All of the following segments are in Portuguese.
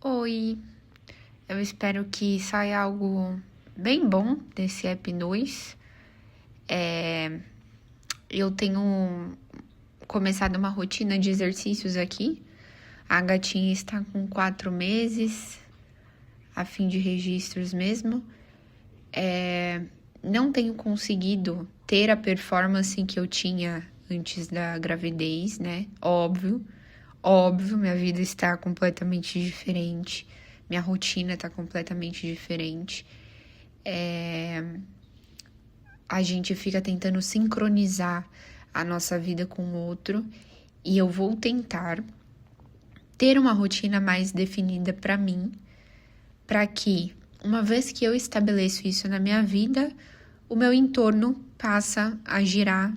Oi, eu espero que saia algo bem bom desse app 2. Eu tenho começado uma rotina de exercícios aqui. A gatinha está com 4 meses, a fim de registros mesmo. Não tenho conseguido ter a performance que eu tinha antes da gravidez, né? Óbvio, minha vida está completamente diferente. Minha rotina está completamente diferente. A gente fica tentando sincronizar a nossa vida com o outro e eu vou tentar ter uma rotina mais definida para mim, para que, uma vez que eu estabeleço isso na minha vida, o meu entorno passa a girar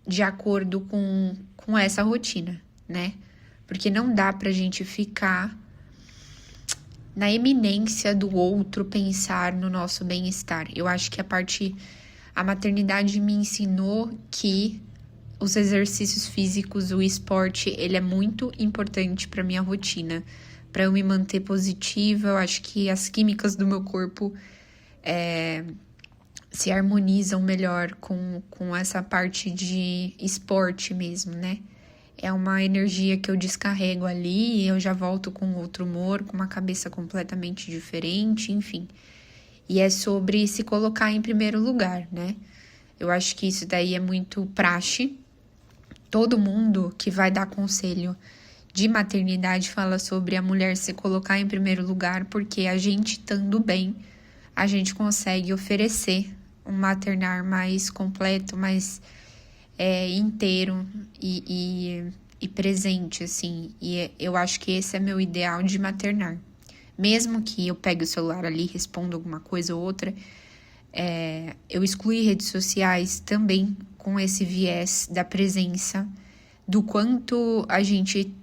de acordo com essa rotina, né? Porque não dá pra gente ficar na eminência do outro pensar no nosso bem-estar. Eu acho que a maternidade me ensinou que os exercícios físicos, o esporte, ele é muito importante para minha rotina, para eu me manter positiva. Eu acho que as químicas do meu corpo se harmonizam melhor com essa parte de esporte mesmo, né? É uma energia que eu descarrego ali e eu já volto com outro humor, com uma cabeça completamente diferente, enfim. E é sobre se colocar em primeiro lugar, né? Eu acho que isso daí é muito praxe. Todo mundo que vai dar conselho de maternidade fala sobre a mulher se colocar em primeiro lugar, porque a gente estando bem, a gente consegue oferecer um maternar mais completo, mais inteiro e presente, assim. E eu acho que esse é meu ideal de maternar. Mesmo que eu pegue o celular ali, responda alguma coisa ou outra, eu excluí redes sociais também com esse viés da presença, do quanto a gente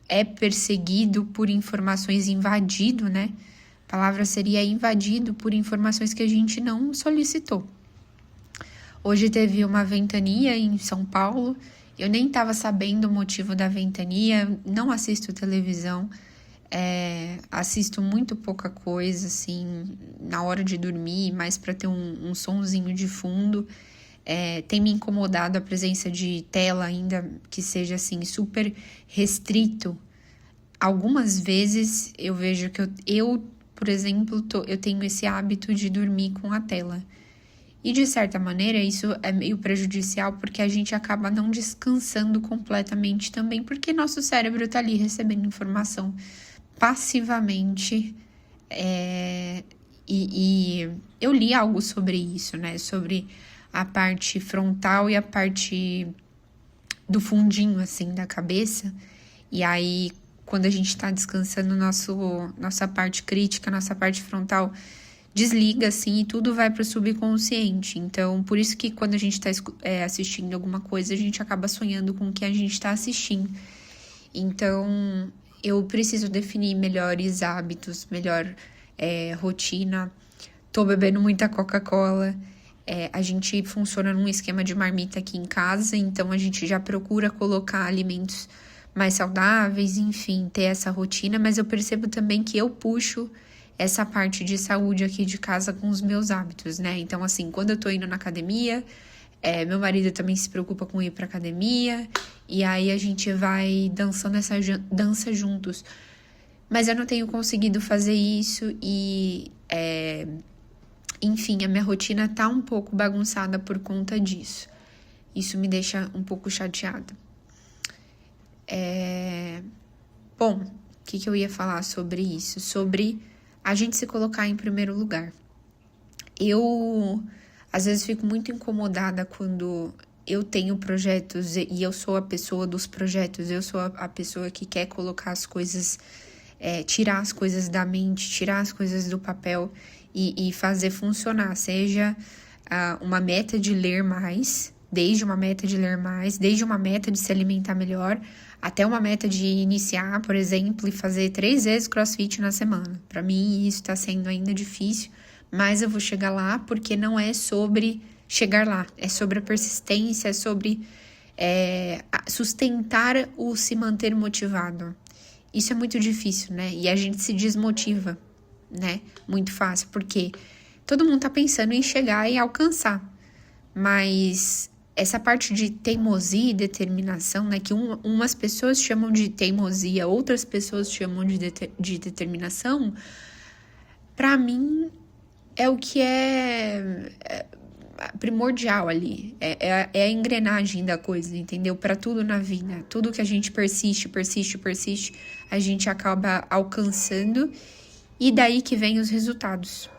é perseguido por informações, invadido, né? A palavra seria invadido por informações que a gente não solicitou. Hoje teve uma ventania em São Paulo, eu nem estava sabendo o motivo da ventania, não assisto televisão, assisto muito pouca coisa, assim, na hora de dormir, mais para ter um sonzinho de fundo. Tem me incomodado a presença de tela, ainda que seja assim, super restrito. Algumas vezes eu vejo que eu por exemplo, eu tenho esse hábito de dormir com a tela. E, de certa maneira, isso é meio prejudicial porque a gente acaba não descansando completamente também, porque nosso cérebro está ali recebendo informação passivamente. E eu li algo sobre isso, né? Sobre a parte frontal e a parte do fundinho, assim, da cabeça. E aí, quando a gente está descansando, nossa parte crítica, nossa parte frontal desliga, assim, e tudo vai para o subconsciente. Então, por isso que quando a gente está assistindo alguma coisa, a gente acaba sonhando com o que a gente está assistindo. Então, eu preciso definir melhores hábitos, melhor rotina. Tô bebendo muita Coca-Cola. A gente funciona num esquema de marmita aqui em casa, então a gente já procura colocar alimentos mais saudáveis, enfim, ter essa rotina, mas eu percebo também que eu puxo essa parte de saúde aqui de casa com os meus hábitos, né? Então, assim, quando eu tô indo na academia, meu marido também se preocupa com ir pra academia, e aí a gente vai dançando essa dança juntos. Mas eu não tenho conseguido fazer isso e, enfim, a minha rotina tá um pouco bagunçada por conta disso. Isso me deixa um pouco chateada. Bom, o que eu ia falar sobre isso? Sobre a gente se colocar em primeiro lugar. Eu, às vezes, fico muito incomodada quando eu tenho projetos e eu sou a pessoa dos projetos, eu sou a pessoa que quer colocar as coisas, tirar as coisas da mente, tirar as coisas do papel e fazer funcionar, seja uma meta de ler mais, desde uma meta de ler mais, desde uma meta de se alimentar melhor, até uma meta de iniciar, por exemplo, e fazer 3 vezes CrossFit na semana. Para mim, isso está sendo ainda difícil, mas eu vou chegar lá porque não é sobre chegar lá, é sobre a persistência, é sobre sustentar o se manter motivado. isso é muito difícil, né? E a gente se desmotiva, né? Muito fácil, porque todo mundo tá pensando em chegar e alcançar. Mas essa parte de teimosia e determinação, né? Que umas pessoas chamam de teimosia, outras pessoas chamam de determinação, pra mim é o que é primordial ali. É a engrenagem da coisa, entendeu? Pra tudo na vida. Tudo que a gente persiste, a gente acaba alcançando. E daí que vem os resultados.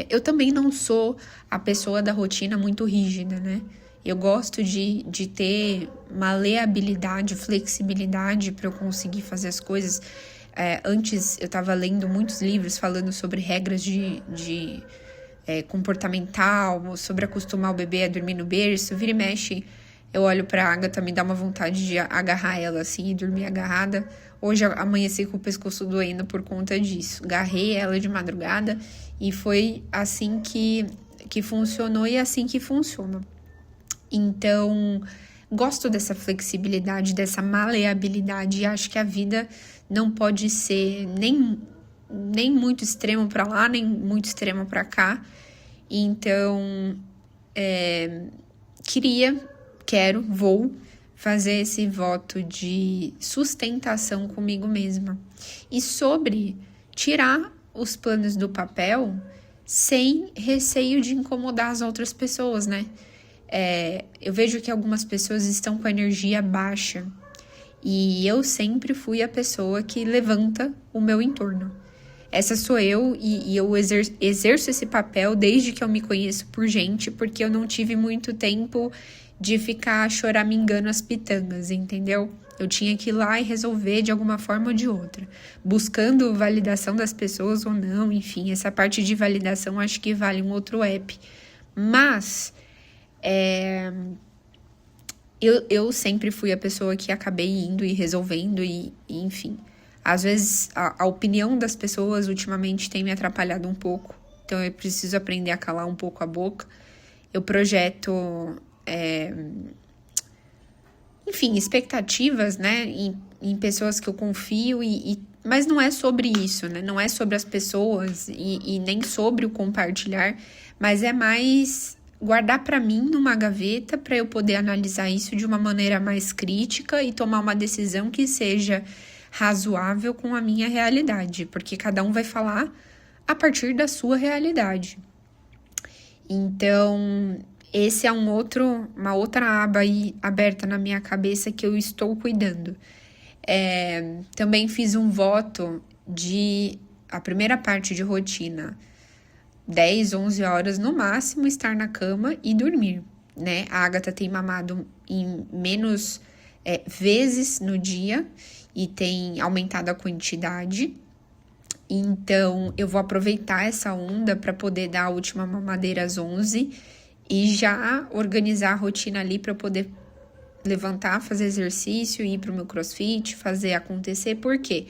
Eu também não sou a pessoa da rotina muito rígida, né? Eu gosto de ter maleabilidade, flexibilidade para eu conseguir fazer as coisas. Antes eu estava lendo muitos livros falando sobre regras de comportamental, sobre acostumar o bebê a dormir no berço. Vira e mexe, eu olho pra Agatha, me dá uma vontade de agarrar ela assim e dormir agarrada. Hoje amanheci com o pescoço doendo por conta disso. Agarrei ela de madrugada e foi assim que funcionou e é assim que funciona. Então, gosto dessa flexibilidade, dessa maleabilidade e acho que a vida não pode ser nem muito extremo para lá, nem muito extremo para cá. Então, vou fazer esse voto de sustentação comigo mesma. E sobre tirar os planos do papel sem receio de incomodar as outras pessoas, né? Eu vejo que algumas pessoas estão com a energia baixa e eu sempre fui a pessoa que levanta o meu entorno. Essa sou eu e eu exerço esse papel desde que eu me conheço por gente, porque eu não tive muito tempo de ficar choramingando as pitangas, entendeu? Eu tinha que ir lá e resolver de alguma forma ou de outra, buscando validação das pessoas ou não, enfim, essa parte de validação acho que vale um outro app. Mas eu sempre fui a pessoa que acabei indo e resolvendo e enfim. Às vezes a opinião das pessoas ultimamente tem me atrapalhado um pouco, então eu preciso aprender a calar um pouco a boca. Eu projeto enfim, expectativas, né, em pessoas que eu confio, mas não é sobre isso, né, não é sobre as pessoas e nem sobre o compartilhar, mas é mais guardar para mim numa gaveta para eu poder analisar isso de uma maneira mais crítica e tomar uma decisão que seja razoável com a minha realidade, porque cada um vai falar a partir da sua realidade. Então, esse é uma outra aba aí aberta na minha cabeça que eu estou cuidando. Também fiz um voto de a primeira parte de rotina, 10, 11 horas no máximo, estar na cama e dormir, né? A Agatha tem mamado em menos vezes no dia e tem aumentado a quantidade. Então, eu vou aproveitar essa onda para poder dar a última mamadeira às 11 e já organizar a rotina ali para poder levantar, fazer exercício, ir para o meu crossfit, fazer acontecer. Por quê?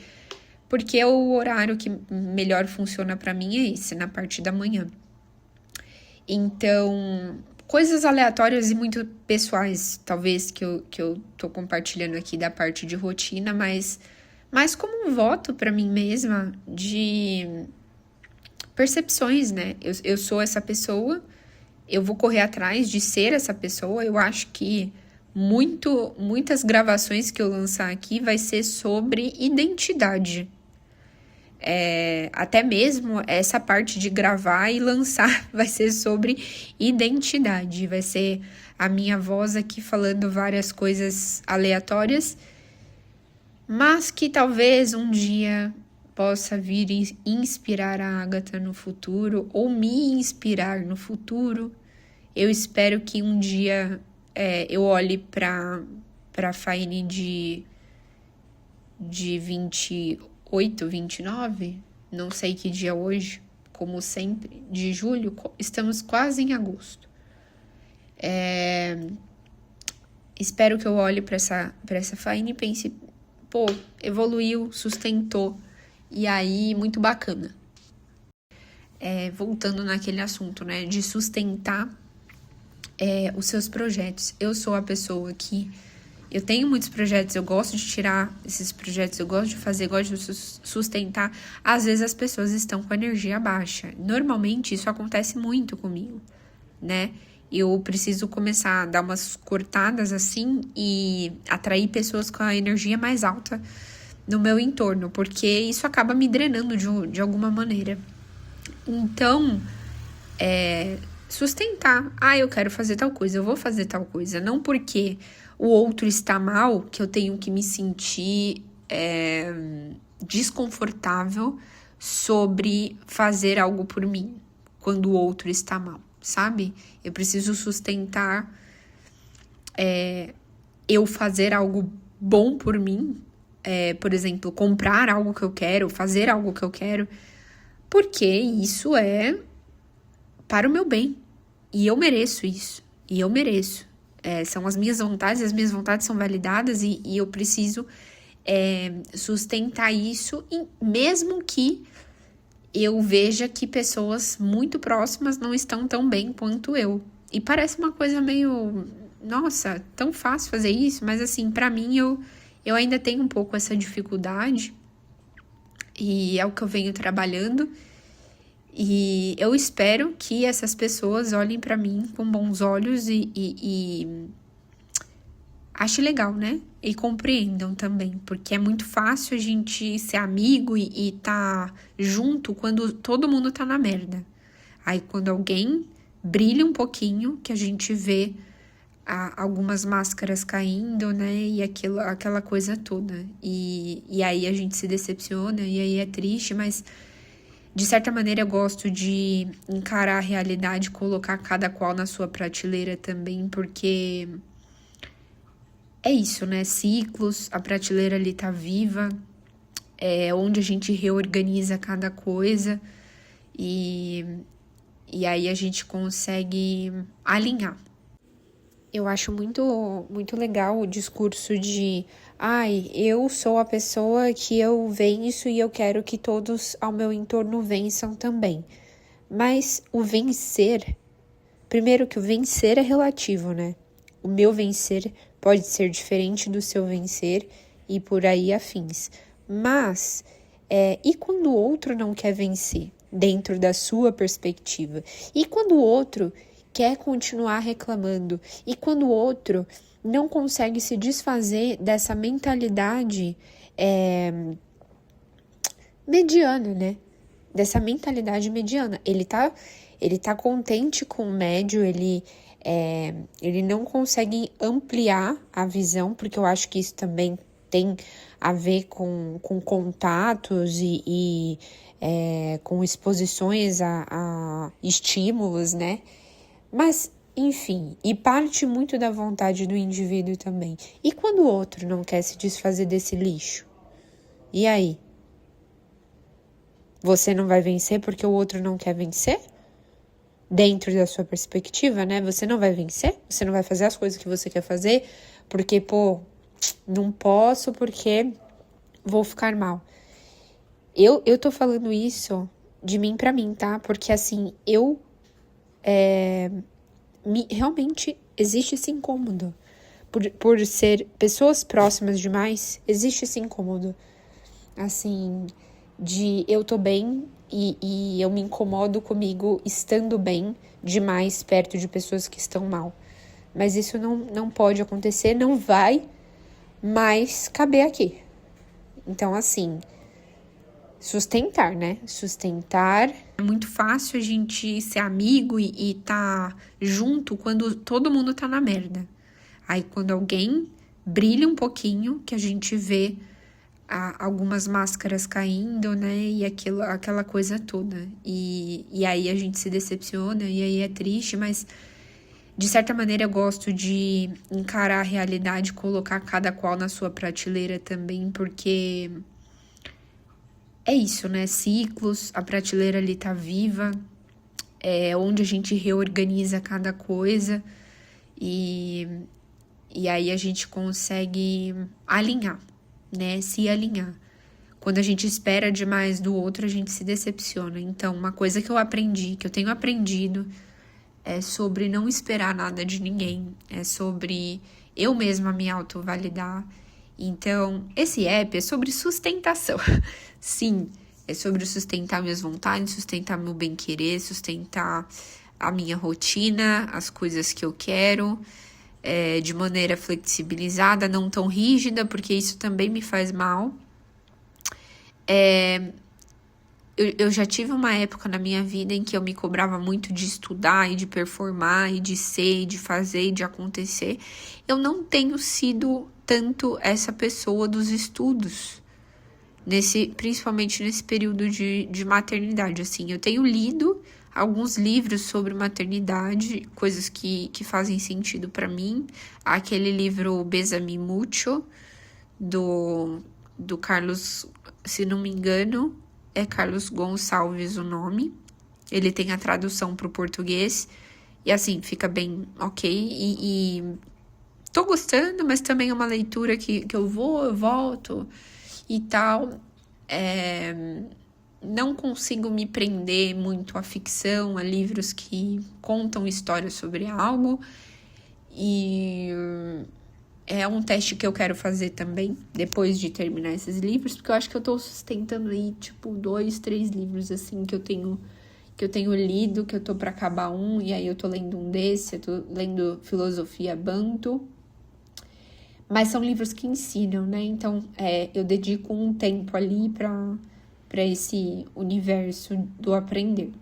Porque o horário que melhor funciona para mim é esse, na parte da manhã. Então, coisas aleatórias e muito pessoais, talvez, que eu tô compartilhando aqui da parte de rotina, mas como um voto para mim mesma de percepções, né? Eu sou essa pessoa, eu vou correr atrás de ser essa pessoa. Eu acho que muitas gravações que eu lançar aqui vai ser sobre identidade. Até mesmo essa parte de gravar e lançar vai ser sobre identidade. Vai ser a minha voz aqui falando várias coisas aleatórias, mas que talvez um dia possa vir inspirar a Agatha no futuro ou me inspirar no futuro. Eu espero que um dia eu olhe para a Faine de 28, 29, não sei que dia hoje, como sempre, de julho, estamos quase em agosto. Espero que eu olhe para essa Faine e pense, pô, evoluiu, sustentou, e aí, muito bacana. Voltando naquele assunto, né, de sustentar os seus projetos. Eu sou a pessoa que Eu tenho muitos projetos, eu gosto de tirar esses projetos, eu gosto de fazer, gosto de sustentar. Às vezes as pessoas estão com a energia baixa. Normalmente isso acontece muito comigo, né? Eu preciso começar a dar umas cortadas assim e atrair pessoas com a energia mais alta no meu entorno, porque isso acaba me drenando de alguma maneira. Então, sustentar. Eu quero fazer tal coisa, eu vou fazer tal coisa. Não porque o outro está mal, que eu tenho que me sentir desconfortável sobre fazer algo por mim, quando o outro está mal, sabe? Eu preciso sustentar eu fazer algo bom por mim, por exemplo, comprar algo que eu quero, fazer algo que eu quero, porque isso é para o meu bem. E eu mereço isso. E eu mereço. São as minhas vontades são validadas e eu preciso sustentar isso, e mesmo que eu veja que pessoas muito próximas não estão tão bem quanto eu. E parece uma coisa meio... Nossa, tão fácil fazer isso, mas assim, pra mim eu ainda tenho um pouco essa dificuldade e é o que eu venho trabalhando. E eu espero que essas pessoas olhem pra mim com bons olhos e achem legal, né? E compreendam também, porque é muito fácil a gente ser amigo e tá junto quando todo mundo tá na merda. Aí quando alguém brilha um pouquinho, que a gente vê algumas máscaras caindo, né? E aquela coisa toda. E aí a gente se decepciona, e aí é triste, mas... De certa maneira, eu gosto de encarar a realidade, colocar cada qual na sua prateleira também, porque é isso, né? Ciclos, a prateleira ali tá viva, é onde a gente reorganiza cada coisa e aí a gente consegue alinhar. Eu acho muito, muito legal o discurso de eu sou a pessoa que eu venço e eu quero que todos ao meu entorno vençam também. Mas o vencer, primeiro que o vencer é relativo, né? O meu vencer pode ser diferente do seu vencer e por aí afins. Mas, e quando o outro não quer vencer dentro da sua perspectiva? E quando o outro quer continuar reclamando? E quando o outro não consegue se desfazer dessa mentalidade mediana, né? Dessa mentalidade mediana. Ele tá contente com o médio, ele não consegue ampliar a visão, porque eu acho que isso também tem a ver com contatos e com exposições a estímulos, né? Mas, enfim, e parte muito da vontade do indivíduo também. E quando o outro não quer se desfazer desse lixo? E aí? Você não vai vencer porque o outro não quer vencer? Dentro da sua perspectiva, né? Você não vai vencer? Você não vai fazer as coisas que você quer fazer porque, não posso porque vou ficar mal. Eu tô falando isso de mim pra mim, tá? Porque, assim, realmente existe esse incômodo. Por ser pessoas próximas demais, existe esse incômodo. Assim, de eu tô bem e eu me incomodo comigo estando bem demais perto de pessoas que estão mal. Mas isso não pode acontecer, não vai mais caber aqui. Então, assim... Sustentar, né? Sustentar. É muito fácil a gente ser amigo e tá junto quando todo mundo tá na merda. Aí quando alguém brilha um pouquinho, que a gente vê algumas máscaras caindo, né? E aquela coisa toda. E aí a gente se decepciona, e aí é triste, mas de certa maneira eu gosto de encarar a realidade, colocar cada qual na sua prateleira também, porque... É isso, né? Ciclos, a prateleira ali tá viva, é onde a gente reorganiza cada coisa e aí a gente consegue alinhar, né? Se alinhar. Quando a gente espera demais do outro, a gente se decepciona. Então, uma coisa que eu tenho aprendido, é sobre não esperar nada de ninguém, é sobre eu mesma me autovalidar. Então, esse app é sobre sustentação. Sim, é sobre sustentar minhas vontades, sustentar meu bem-querer, sustentar a minha rotina, as coisas que eu quero, de maneira flexibilizada, não tão rígida, porque isso também me faz mal. Eu já tive uma época na minha vida em que eu me cobrava muito de estudar e de performar e de ser, e de fazer e de acontecer. Eu não tenho sido tanto essa pessoa dos estudos, principalmente nesse período de maternidade. Assim, eu tenho lido alguns livros sobre maternidade, coisas que fazem sentido para mim. Aquele livro Bésame Mucho, do Carlos, se não me engano, é Carlos Gonçalves o nome. Ele tem a tradução para o português. E assim, fica bem ok. E tô gostando, mas também é uma leitura que eu volto e tal. Não consigo me prender muito à ficção, a livros que contam histórias sobre algo. E é um teste que eu quero fazer também, depois de terminar esses livros, porque eu acho que eu tô sustentando aí, tipo, 2, 3 livros, assim, que eu tenho lido, que eu tô pra acabar um, e aí eu tô lendo um desse, eu tô lendo Filosofia Banto. Mas são livros que ensinam, né? Então, eu dedico um tempo ali pra esse universo do aprender.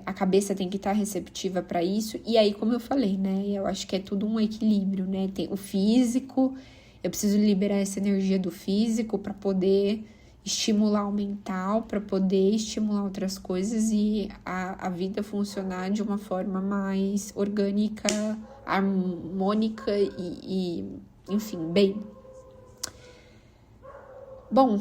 A cabeça tem que estar receptiva para isso. E aí, como eu falei, né? Eu acho que é tudo um equilíbrio, né? Tem o físico, eu preciso liberar essa energia do físico para poder estimular o mental, para poder estimular outras coisas e a vida funcionar de uma forma mais orgânica, harmônica e enfim, bem. Bom,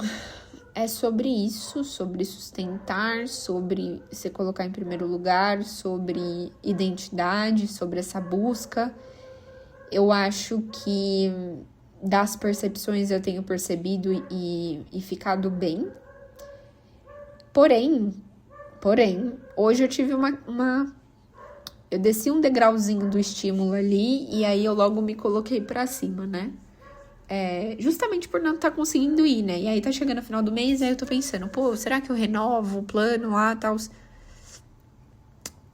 é sobre isso, sobre sustentar, sobre se colocar em primeiro lugar, sobre identidade, sobre essa busca. Eu acho que das percepções eu tenho percebido e ficado bem. Porém, hoje eu tive eu desci um degrauzinho do estímulo ali e aí eu logo me coloquei pra cima, né? Justamente por não estar conseguindo ir, né? E aí tá chegando o final do mês, aí eu tô pensando, pô, será que eu renovo o plano lá, tal?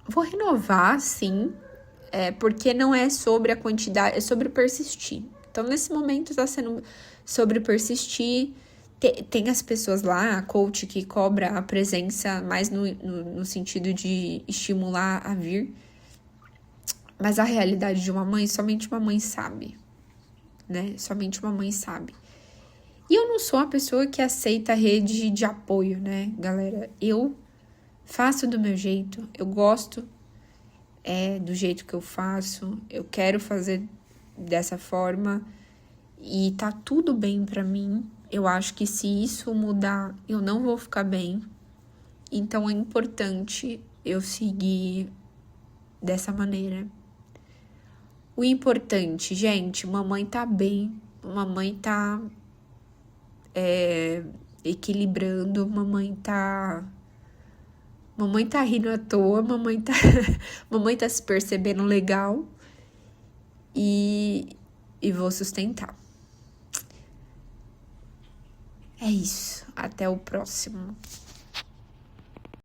Vou renovar, sim, porque não é sobre a quantidade, é sobre persistir. Então, nesse momento tá sendo sobre persistir. Tem as pessoas lá, a coach, que cobra a presença mais no sentido de estimular a vir. Mas a realidade de uma mãe, somente uma mãe sabe, né? Somente uma mãe sabe. E eu não sou uma pessoa que aceita a rede de apoio, né, galera? Eu faço do meu jeito, eu gosto do jeito que eu faço, eu quero fazer dessa forma e tá tudo bem pra mim. Eu acho que se isso mudar, eu não vou ficar bem. Então é importante eu seguir dessa maneira. O importante, gente, mamãe tá bem, mamãe tá equilibrando, mamãe tá rindo à toa, mamãe tá se percebendo legal e vou sustentar. É isso, até o próximo.